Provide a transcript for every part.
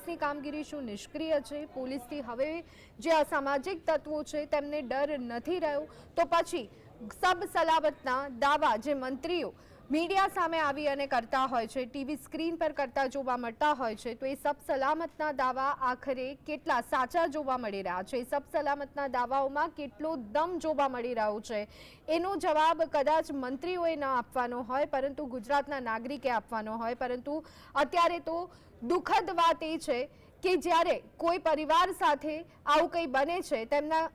પોલીસની કામગીરી શું નિષ્ક્રિય છે? પોલીસથી હવે જે અસામાજિક તત્વો છે તેમને ડર નથી રહ્યો, તો પછી સબ સલામતના દાવા જે મંત્રીઓ મીડિયા સામે આવી અને કરતા હોય છે, ટીવી સ્ક્રીન પર કરતા જોવા મળતા હોય છે, તો એ સબ સલામતના દાવા આખરે કેટલા સાચા જોવા મળી રહ્યા છે? સબ સલામતના દાવાઓમાં કેટલો દમ જોવા મળી રહ્યો છે? એનો જવાબ કદાચ મંત્રીઓએ ન આપવાનો હોય, પરંતુ ગુજરાતના નાગરિકે આપવાનો હોય. પરંતુ અત્યારે તો દુઃખદ વાત એ છે કે જ્યારે કોઈ પરિવાર સાથે આવું કંઈ બને છે,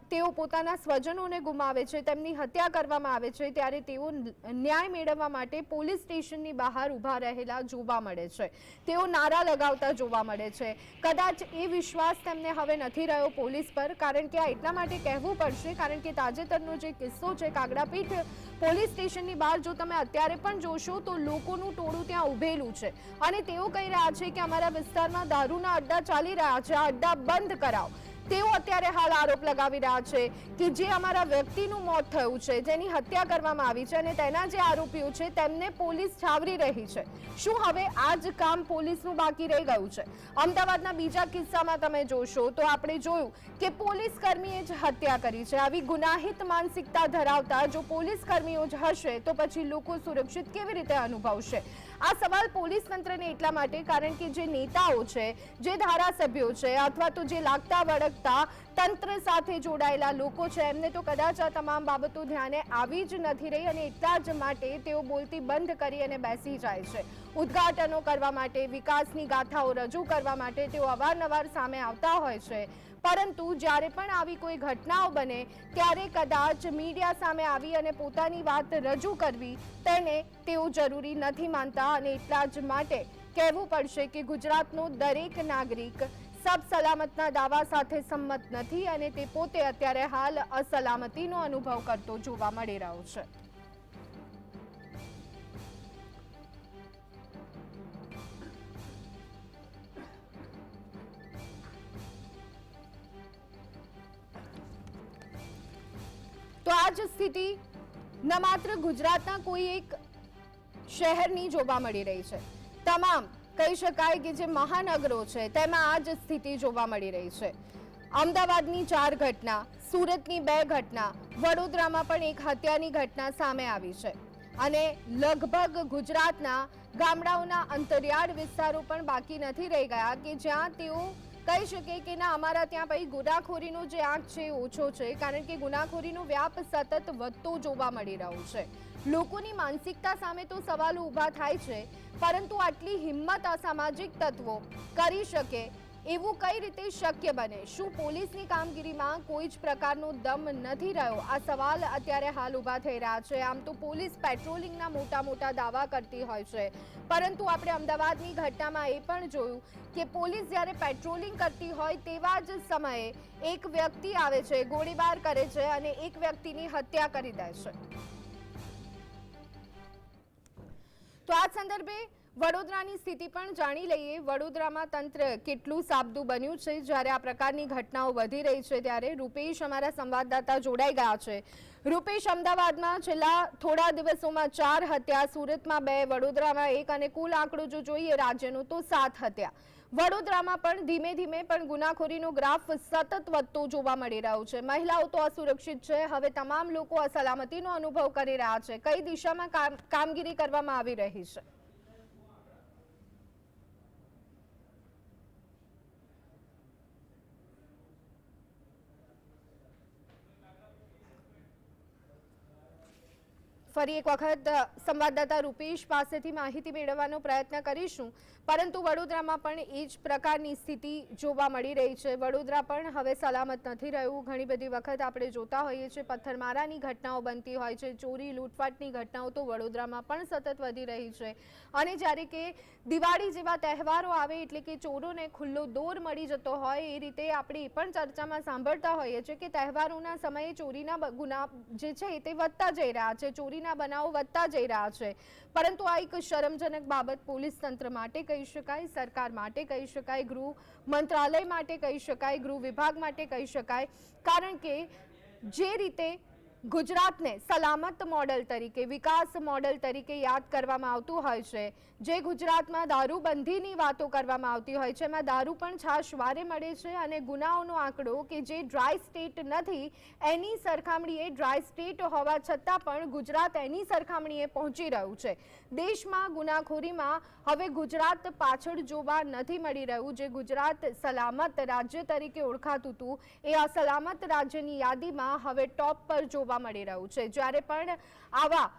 તેઓ પોતાના સ્વજનોને ગુમાવે છે, તેમની હત્યા કરવામાં આવે છે, ત્યારે તેઓ ન્યાય મેળવવા માટે પોલીસ સ્ટેશનની બહાર ઊભા રહેલા જોવા મળે છે. તેઓ નારા લગાવતા જોવા મળે છે. કદાચ એ વિશ્વાસ તેમને હવે નથી રહ્યો પોલીસ પર, કારણ કે આ એટલા માટે કહેવું પડશે કારણ કે તાજેતરનો જે કિસ્સો છે કાગડાપીઠ પોલીસ સ્ટેશનની બહાર જો તમે અત્યારે પણ જોશો તો લોકોનું ટોળું ત્યાં ઊભેલું છે અને તેઓ કહી રહ્યા છે કે અમારા વિસ્તારમાં દારૂના અડ્ડા ચાલી રહ્યા છે, આ અડ્ડા બંધ કરાવો. તેઓ અત્યારે હાલ આરોપ લગાવી રહ્યા છે કે જે અમારા વ્યક્તિનું મોત થયું છે, જેની હત્યા કરવામાં આવી છે અને તેના જે આરોપીઓ છે તેમને પોલીસ છાવરી રહી છે. શું હવે આ જ કામ પોલીસનું બાકી રહી ગયું છે? અમદાવાદના બીજા કિસ્સામાં તમે જોશો તો આપણે જોયું કે પોલીસ કર્મીએ જ હત્યા કરી છે. આવી ગુનાહિત માનસિકતા ધરાવતા જો પોલીસ કર્મીઓ જ હશે તો પછી લોકો સુરક્ષિત કેવી રીતે અનુભવશે? આ સવાલ પોલીસ તંત્રને એટલા માટે કારણ કે જે નેતાઓ છે, જે ધારાસભ્યો છે અથવા તો જે લાગતા વળગતા તંત્ર સાથે જોડાયેલા લોકો છે, એમને તો કદાચ આ તમામ બાબતો ધ્યાને આવી જ નથી રહી અને એટલા જ માટે તેઓ બોલતી બંધ કરી અને બેસી જાય છે. ઉદ્ઘાટનો કરવા માટે, વિકાસની ગાથાઓ રજૂ કરવા માટે તેઓ અવારનવાર સામે આવતા હોય છે, પરંતુ જ્યારે પણ આવી કોઈ ઘટનાઓ બને ત્યારે કદાચ મીડિયા સામે આવી અને પોતાની વાત રજૂ કરવી તેને તેઓ જરૂરી નથી માનતા અને એટલા જ માટે કહેવું પડશે કે ગુજરાતનો દરેક નાગરિક સબ સલામતના દાવા સાથે સંમત નથી અને તે પોતે અત્યારે હાલ અસલામતીનો અનુભવ કરતો જોવા મળી રહ્યો છે. તો આ જ સ્થિતિ ન માત્ર ગુજરાતના કોઈ એક શહેરની જોવા મળી રહી છે, તમામ કહી શકાય કે જે મહાનગરો છે તેમાં આ જ સ્થિતિ જોવા મળી રહી છે. અમદાવાદની 4 ઘટના, સુરતની 2 ઘટના, વડોદરામાં પણ એક હત્યાની ઘટના સામે આવી છે અને લગભગ ગુજરાતના ગામડાઓના અંતરિયાળ વિસ્તારો પણ બાકી નથી રહી ગયા કે જ્યાં તેઓ કહી શકે કે ના અમારા ત્યાં ભાઈ ગુનાખોરીનો જે આંક છે ઓછો છે, કારણ કે ગુનાખોરીનો વ્યાપ સતત વધતો જોવા મળી રહ્યો છે. લોકોની માનસિકતા સામે તો સવાલો ઊભા થાય છે, પરંતુ આટલી હિંમત અસામાજિક તત્વો કરી શકે એવું કઈ રીતે શક્ય બને? શું પોલીસની કામગીરીમાં કોઈ જ પ્રકારનો દમ નથી રહ્યો? આ સવાલ અત્યારે હાલ ઊભા થઈ રહ્યા છે. આમ તો પોલીસ પેટ્રોલિંગના મોટા દાવા કરતી હોય છે, પરંતુ આપણે અમદાવાદની ઘટનામાં એ પણ જોયું કે પોલીસ જ્યારે પેટ્રોલિંગ કરતી હોય તેવા જ સમયે એક વ્યક્તિ આવે છે, ગોળીબાર કરે છે અને એક વ્યક્તિની હત્યા કરી દે છે. તો આ સંદર્ભે વડોદરાની સ્થિતિ પણ જાણી લઈએ. વડોદરામાં તંત્ર કેટલું સાબદું બન્યું છે જ્યારે આ પ્રકારની ઘટનાઓ વધી રહી છે ત્યારે રૂપેશ અમારા સંવાદદાતા જોડાઈ ગયા છે. રૂપેશ, અમદાવાદમાં છેલ્લા થોડા દિવસોમાં 4 હત્યા, સુરતમાં 2, વડોદરામાં 1 અને કુલ આંકડો જો જોઈએ રાજ્યનો તો 7 હત્યા. વડોદરામાં પણ ધીમે ધીમે પણ ગુનાખોરીનો ગ્રાફ સતત વધતો જોવા મળી રહ્યો છે. મહિલાઓ તો અસુરક્ષિત છે, હવે તમામ લોકો અસલામતીનો અનુભવ કરી રહ્યા છે. કઈ દિશામાં કામગીરી કરવામાં આવી રહી છે? ફરી એક વખત સંવાદદાતા રૂપેશ પાસેથી માહિતી મેળવવાનો પ્રયત્ન કરીશું, પરંતુ વડોદરામાં પણ એ જ પ્રકારની સ્થિતિ જોવા મળી રહી છે. વડોદરા પણ હવે સલામત નથી રહ્યું. ઘણી બધી વખત આપણે જોતા હોઈએ છીએ પથ્થરમારાની ઘટનાઓ બનતી હોય છે, ચોરી લૂંટફાટની ઘટનાઓ તો વડોદરામાં પણ સતત વધી રહી છે અને જ્યારે કે દિવાળી જેવા તહેવારો આવે એટલે કે ચોરોને ખુલ્લો દોર મળી જતો હોય એ રીતે આપણે એ પણ ચર્ચામાં સાંભળતા હોઈએ છીએ કે તહેવારોના સમયે ચોરીના ગુના જે છે તે વધતા જઈ રહ્યા છે, ચોરી બનાવો વધતા જઈ રહ્યા છે. પરંતુ આ એક શરમજનક બાબત પોલીસ તંત્ર માટે કહી શકાય, સરકાર માટે કહી શકાય, ગૃહ મંત્રાલય માટે કહી શકાય, ગૃહ વિભાગ માટે કહી શકાય, કારણ કે જે રીતે ગુજરાતને સલામત મોડલ તરીકે, વિકાસ મોડલ તરીકે યાદ કરવામાં આવતું હોય છે. જે ગુજરાતમાં દારૂબંધીની વાતો કરવામાં આવતી હોય છે, એમાં દારૂ પણ છાશવારે મળે છે અને ગુનાઓનો આંકડો કે જે ડ્રાય સ્ટેટ નથી એની સરખામણીએ ડ્રાય સ્ટેટ હોવા છતાં પણ ગુજરાત એની સરખામણીએ પહોંચી રહ્યું છે. દેશમાં ગુનાખોરીમાં હવે ગુજરાત પાછળ જોવા નથી મળી રહ્યું. જે ગુજરાત સલામત રાજ્ય તરીકે ઓળખાતું હતું એ આ સલામત રાજ્યની યાદીમાં હવે ટોપ પર જોવા મળી રહ્યું છે. જ્યારે પણ આવા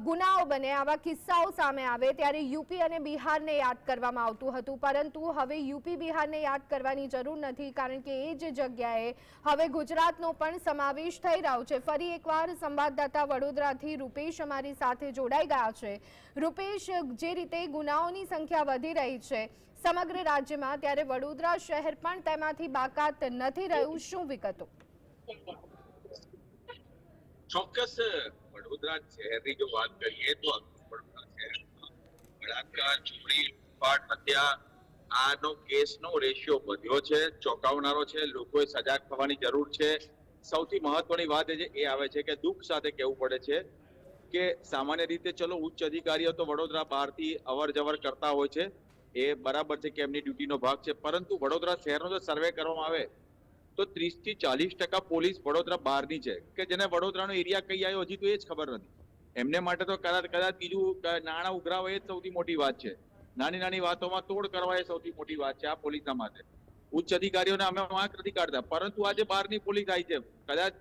ગુનાઓ બને, આવા કિસ્સાઓ સામે આવે ત્યારે યુપી અને બિહારને યાદ કરવામાં આવતું હતું, પરંતુ હવે યુપી બિહારને યાદ કરવાની જરૂર નથી, કારણ કે એ જ જગ્યાએ હવે ગુજરાતનો પણ સમાવેશ થઈ રહ્યો છે. ફરી એકવાર સંવાદદાતા વડોદરાથી રૂપેશ અમારી સાથે જોડાઈ ગયા છે. રૂપેશ, જે રીતે ગુનાઓની સંખ્યા વધી રહી છે સમગ્ર રાજ્યમાં, ત્યારે વડોદરા શહેર પણ તેમાંથી બાકાત નથી રહ્યું. શું વિગતો? ચોક્કસ વડોદરા શહેરની જો વાત કરીએ તો વડોદરા શહેરમાં બળાત્કાર, ચોરી, લૂંટફાટ, હત્યા આનો કેસનો રેશિયો વધ્યો છે, ચોંકાવનારો છે. લોકોએ સજાગ થવાની જરૂર છે. સૌથી મહત્વની વાત એ આવે છે કે દુઃખ સાથે કહેવું પડે છે કે સામાન્ય રીતે ચલો ઉચ્ચ અધિકારીઓ તો વડોદરા બહારથી અવર જવર કરતા હોય છે, એ બરાબર છે કે એમની ડ્યુટીનો ભાગ છે, પરંતુ વડોદરા શહેરનો જો સર્વે કરવામાં આવે તો 30 થી 40% પોલીસ વડોદરા બહારની છે, કે જેને વડોદરાનો એરિયા કઈ આવ્યો હજી તો એ જ ખબર નથી. એમને માટે તો કદાચ બીજું નાણાં ઉઘરાવે એ જ સૌથી મોટી વાત છે. નાની નાની વાતોમાં તોડ કરવા એ સૌથી મોટી વાત છે આ પોલીસના માટે. ઉચ્ચ અધિકારીઓને અમે વાંક નથી કાઢતા, પરંતુ આજે બહારની પોલીસ આવી છે. કદાચ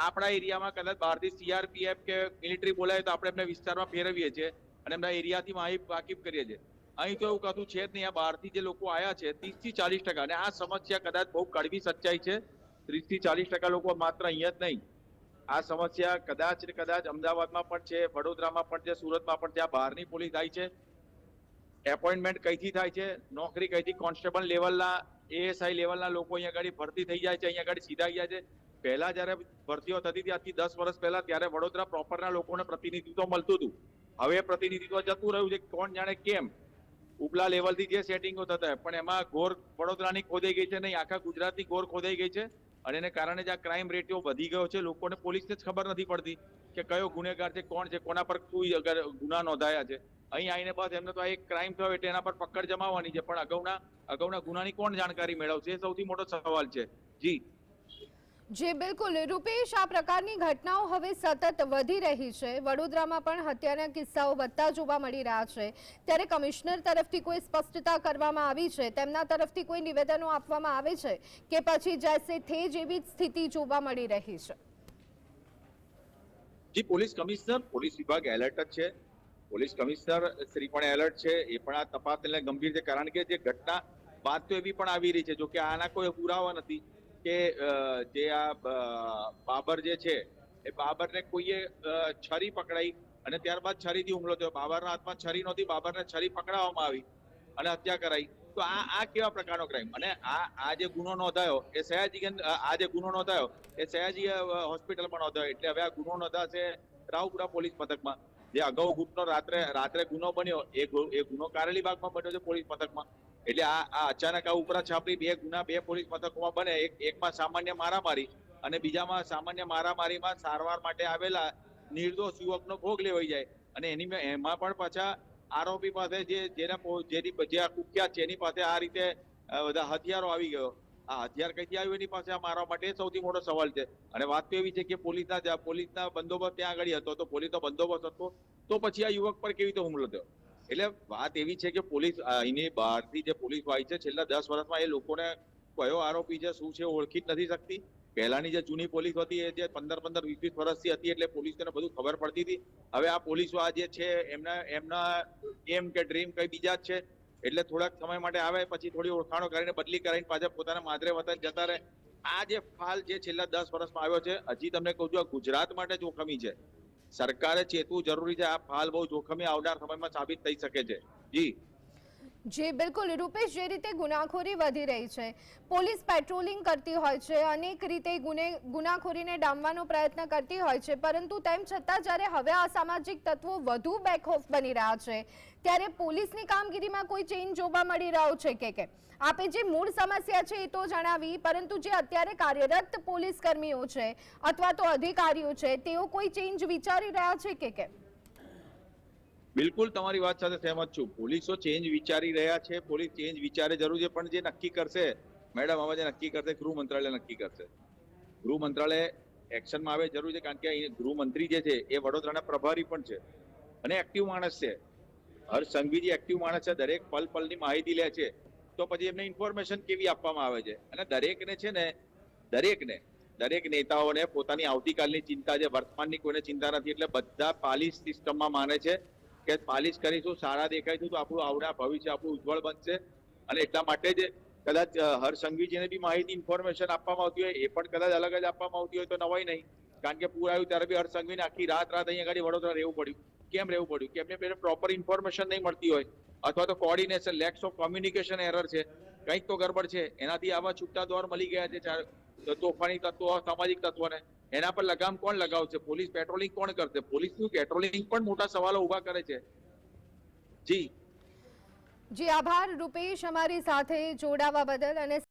આપણા એરિયામાં કદાચ બહારથી સીઆરપીએફ કે મિલિટરી બોલાય તો આપણે એમને વિસ્તારમાં ફેરવીએ છીએ અને એમના એરિયાથી વાકેફ કરીએ છીએ. અહીં તો એવું કશું છે જ નહીં. આ બહારથી જે લોકો આવ્યા છે 30 થી 40%, અને આ સમસ્યા કદાચ બહુ કડવી સચ્ચાઈ છે. 30 થી 40% લોકો માત્ર અહીંયા જ નહીં, આ સમસ્યા કદાચ અમદાવાદમાં પણ છે, વડોદરામાં પણ છે, સુરતમાં પણ છે. આ બહારની પોલીસ આવી છે. એપોઇન્ટમેન્ટ કઈથી થાય છે, નોકરી કઈથી, કોન્સ્ટેબલ લેવલના, એએસઆઈ લેવલના લોકો અહીંયા આગળ ભરતી થઈ જાય છે, અહીંયા આગળ સીધા ગયા છે. પહેલા જયારે ભરતીઓ થતી હતી આજથી 10 વર્ષ પહેલા, ત્યારે વડોદરા પ્રોપરના લોકોને પ્રતિનિધિત્વ મળતું હતું. હવે પ્રતિનિધિત્વ જતું રહ્યું છે, કોણ જાણે કેમ. ઉપલા લેવલથી જે સેટિંગો થતા હોય, પણ એમાં ગોર વડોદરાની ખોદાઈ ગઈ છે નહીં, આખા ગુજરાતની ગોર ખોદાઈ ગઈ છે. અને એને કારણે જ આ ક્રાઇમ રેટિયો વધી ગયો છે. લોકોને, પોલીસને જ ખબર નથી પડતી કે કયો ગુનેગાર છે, કોણ છે, કોના પર કોઈ ગુના નોંધાયા છે. અહીં આવીને બસ એમને તો આ એક ક્રાઇમ થયો એટલે એના પર પકડ જમાવવાની છે, પણ અગાઉના ગુનાની કોણ જાણકારી મેળવશે, એ સૌથી મોટો સવાલ છે. જી બિલકુલ રૂપેશ, આ પ્રકારની ઘટનાઓ હવે સતત વધી રહી છે. વડોદરામાં પણ હત્યાના કિસ્સાઓ વધતા જોવા મળી રહ્યા છે. ત્યારે કમિશનર તરફથી કોઈ સ્પષ્ટતા કરવામાં આવી છે? તેમના તરફથી કોઈ નિવેદનો આપવામાં આવે છે કે પછી જૈસે થે જેવી જ સ્થિતિ જોવા મળી રહી છે? જી, પોલીસ કમિશનર, પોલીસ વિભાગ એલર્ટ જ છે. પોલીસ કમિશનર શ્રી પણ એલર્ટ છે. એ પણ આ તપાસને ગંભીર છે, કારણ કે જે ઘટના વાત તો એવી પણ આવી રહી છે, જો કે આના કોઈ પુરાવા નથી કે જે આ બાબર જે છે એ બાબરને કોઈએ છરી પકડાઈ અને ત્યારબાદ છરીથી હુમલો થયો. બાબરના હાથમાં છરી નહોતી, બાબરને છરી પકડાવવામાં આવી અને હત્યા કરાઈ. તો આ કેવા પ્રકારનો ક્રાઇમ? અને આ જે ગુનો નોંધાયો એ સયાજી હોસ્પિટલમાં નોંધાયો. એટલે હવે આ ગુનો નોંધાશે રાવપુરા પોલીસ મથકમાં. જે અગાઉ ગુનો રાત્રે ગુનો બન્યો એ ગુનો કારેલીબાગમાં બન્યો છે પોલીસ મથકમાં. એટલે આ અચાનક આ ઉપરા છાપરી બે ગુના બે પોલીસ મથકોમાં બને. એકમાં સામાન્ય મારામારી અને બીજામાં સામાન્ય મારામારીમાં સારવાર માટે આવેલા નિર્દોષ યુવકનો ભોગ લેવાઈ જાય. અને એમાં પણ પાછા આરોપી પાસે જેની કુખ્યાત છે એની પાસે આ રીતે બધા હથિયારો આવી ગયો. આ હથિયાર કઈથી આવ્યું એની પાસે આ મારવા માટે સૌથી મોટો સવાલ છે. અને વાત તો એવી છે કે પોલીસના બંદોબસ્ત ત્યાં આગળ હતો, તો પોલીસનો બંદોબસ્ત હતો તો પછી આ યુવક પર કેવી રીતે હુમલો થયો? એટલે વાત એવી છે કે પોલીસ અહીંની બહારથી જે પોલીસ આવી છે છેલ્લા 10 વર્ષમાં એ લોકોને કયો આરોપી છે શું છે ઓળખી જ નથી શકતી. પહેલાની જે જૂની પોલીસ હતી એ જે 15 20 વર્ષથી હતી એટલે પોલીસને બધું ખબર પડતી હતી. હવે આ પોલીસો આ જે છે એમના એમ કે ડ્રીમ કઈ બીજા જ છે. એટલે થોડાક સમય માટે આવે પછી થોડી ઓળખાણો કરીને બદલી કરીને પાછા પોતાના માદરે વતન જતા રહે. આ જે ફાલ જે છેલ્લા 10 વર્ષમાં આવ્યો છે, હજી તમને કહું છું આ ગુજરાત માટે જોખમી છે. સરકારે ચેતવું જરૂરી છે. આ ફાલ બહુ જોખમી આવનાર સમયમાં સાબિત થઈ શકે છે. જી જી બિલકુલ રૂપેશ, જે રીતે ગુનાખોરી વધી રહી છે, પોલીસ પેટ્રોલિંગ કરતી હોય છે, અનેક રીતે ગુનાખોરીને ડામવાનો પ્રયત્ન કરતી હોય છે, પરંતુ તેમ છતાં જ્યારે હવે અસામાજિક તત્વો વધુ બેખૌફ બની રહ્યા છે ત્યારે પોલીસની કામગીરીમાં કોઈ ચેન્જ જોવા મળી રહ્યો છે કે કેમ? આપે જે મૂળ સમસ્યા છે એ તો જણાવી, પરંતુ જે અત્યારે કાર્યરત પોલીસ કર્મીઓ છે અથવા તો અધિકારીઓ છે તેઓ કોઈ ચેન્જ વિચારી રહ્યા છે કે કેમ? બિલકુલ તમારી વાત સાથે સહેમત છું. પોલીસો ચેન્જ વિચારી રહ્યા છે, પોલીસ ચેન્જ વિચારે જરૂર છે, પણ જે નક્કી કરશે મેડમ, આમાં જે નક્કી કરશે ગૃહ મંત્રાલય નક્કી કરશે. ગૃહ મંત્રાલય એક્શનમાં આવે જરૂર છે, કારણ કે અહીં ગૃહમંત્રી જે છે એ વડોદરાના પ્રભારી પણ છે અને એક્ટિવ માણસ છે. હર્ષ સંઘવી જે એક્ટિવ માણસ છે, દરેક પલ પલની માહિતી લે છે, તો પછી એમને ઇન્ફોર્મેશન કેવી આપવામાં આવે છે. અને દરેકને છે ને, દરેક નેતાઓને પોતાની આવતીકાલની ચિંતા છે, વર્તમાનની કોઈને ચિંતા નથી. એટલે બધા પાલિશ સિસ્ટમમાં માને છે કે પાલિશ કરીશું, સારા દેખાઈશું તો આપણું આવડા ભવિષ્ય આપણું ઉજ્જવળ બનશે. અને એટલા માટે જ કદાચ હર્ષ સંઘવીજીને બી માહિતી ઇન્ફોર્મેશન આપવામાં આવતી હોય, એ પણ કદાચ અલગ જ આપવામાં આવતી હોય તો નવાઈ નહીં. કારણ કે પૂર આવ્યું ત્યારે બી હર્ષ સંઘવીને આખી રાત અહીંયા આગળ વડોદરા રહેવું પડ્યું. કેમ રહેવું પડ્યું? કે એમને પ્રોપર ઇન્ફોર્મેશન નહીં મળતી હોય, અથવા તો coordination, lacks of communication error છે, કંઈક તો ગડબડ છે. એનાથી આવા છૂટા દોર મળી ગયા છે તોફાની તત્વો, સામાજિક તત્વોને. એના પર લગામ કોણ લગાવશે? પોલીસ પેટ્રોલિંગ કોણ કરશે? પોલીસનું પેટ્રોલિંગ પણ મોટા સવાલો ઉભા કરે છે. જી જી આભાર રૂપેશ, અમારી સાથે જોડાવા બદલ. અને